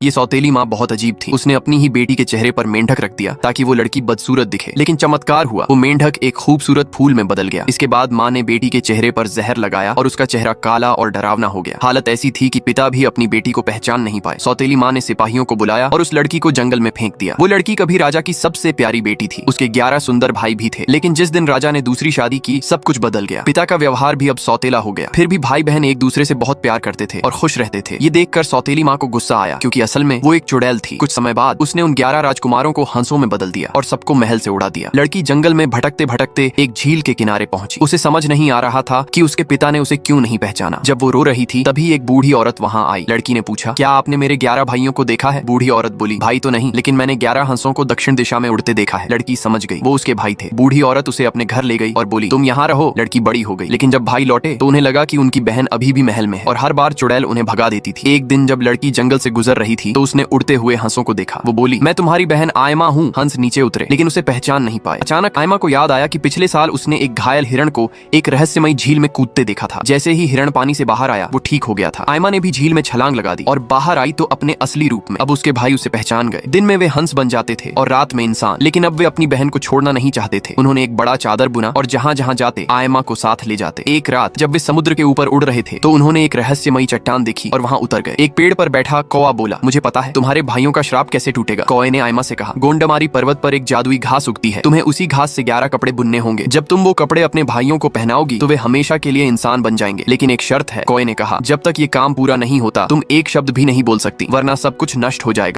ये सौतेली माँ बहुत अजीब थी। उसने अपनी ही बेटी के चेहरे पर मेंढक रख दिया ताकि वो लड़की बदसूरत दिखे, लेकिन चमत्कार हुआ, वो मेंढक एक खूबसूरत फूल में बदल गया। इसके बाद माँ ने बेटी के चेहरे पर जहर लगाया और उसका चेहरा काला और डरावना हो गया। हालत ऐसी थी कि पिता भी अपनी बेटी को पहचान नहीं पाए। सौतेली माँ ने सिपाहियों को बुलाया और उस लड़की को जंगल में फेंक दिया। वो लड़की कभी राजा की सबसे प्यारी बेटी थी। उसके 11 सुंदर भाई भी थे, लेकिन जिस दिन राजा ने दूसरी शादी की सब कुछ बदल गया। पिता का व्यवहार भी अब सौतेला हो गया। फिर भी भाई बहन एक दूसरे से बहुत प्यार करते थे और खुश रहते थे। ये देखकर सौतेली माँ को गुस्सा आया, क्योंकि असल में वो एक चुड़ैल थी। कुछ समय बाद उसने उन 11 राजकुमारों को हंसों में बदल दिया और सबको महल से उड़ा दिया। लड़की जंगल में भटकते भटकते एक झील के किनारे पहुंची। उसे समझ नहीं आ रहा था कि उसके पिता ने उसे क्यों नहीं पहचाना। जब वो रो रही थी तभी एक बूढ़ी औरत वहां आई। लड़की ने पूछा, क्या आपने मेरे 11 भाइयों को देखा है? बूढ़ी औरत बोली, भाई तो नहीं, लेकिन मैंने 11 हंसों को दक्षिण दिशा में उड़ते देखा है। लड़की समझ गई, वो उसके भाई थे। बूढ़ी औरत उसे अपने घर ले गई और बोली, तुम यहाँ रहो। लड़की बड़ी हो गई, लेकिन जब भाई लौटे तो उन्हें लगा कि उनकी बहन अभी भी महल में है और हर बार चुड़ैल उन्हें भगा देती थी। एक दिन जब लड़की जंगल से गुजर रही थी तो उसने उड़ते हुए हंसों को देखा। वो बोली, मैं तुम्हारी बहन आयमा हूँ। हंस नीचे उतरे, लेकिन उसे पहचान नहीं पाए। अचानक आयमा को याद आया कि पिछले साल उसने एक घायल हिरण को एक रहस्यमयी झील में कूदते देखा था। जैसे ही हिरण पानी से बाहर आया वो ठीक हो गया था। आयमा ने भी झील में छलांग लगा दी और बाहर आई तो अपने असली रूप में। अब उसके भाई उसे पहचान गए। दिन में वे हंस बन जाते थे और रात में इंसान, लेकिन अब वे अपनी बहन को छोड़ना नहीं चाहते थे। उन्होंने एक बड़ा चादर बुना और जहाँ जहाँ जाते आयमा को साथ ले जाते। एक रात जब वे समुद्र के ऊपर उड़ रहे थे तो उन्होंने एक रहस्यमयी चट्टान देखी और वहाँ उतर गए। एक पेड़ पर बैठा कौवा बोला, मुझे पता है तुम्हारे भाइयों का श्राप कैसे टूटेगा। कौवे ने आयमा से कहा, गोंडमारी पर्वत पर एक जादुई घास उगती है, तुम्हें उसी घास से 11 कपड़े बुनने होंगे। जब तुम वो कपड़े अपने भाइयों को पहनाओगी तो वे हमेशा के लिए इंसान बन जाएंगे, लेकिन एक शर्त है। कौवे ने कहा, जब तक ये काम पूरा नहीं होता तुम एक शब्द भी नहीं बोल सकती, वरना सब कुछ नष्ट हो जाएगा।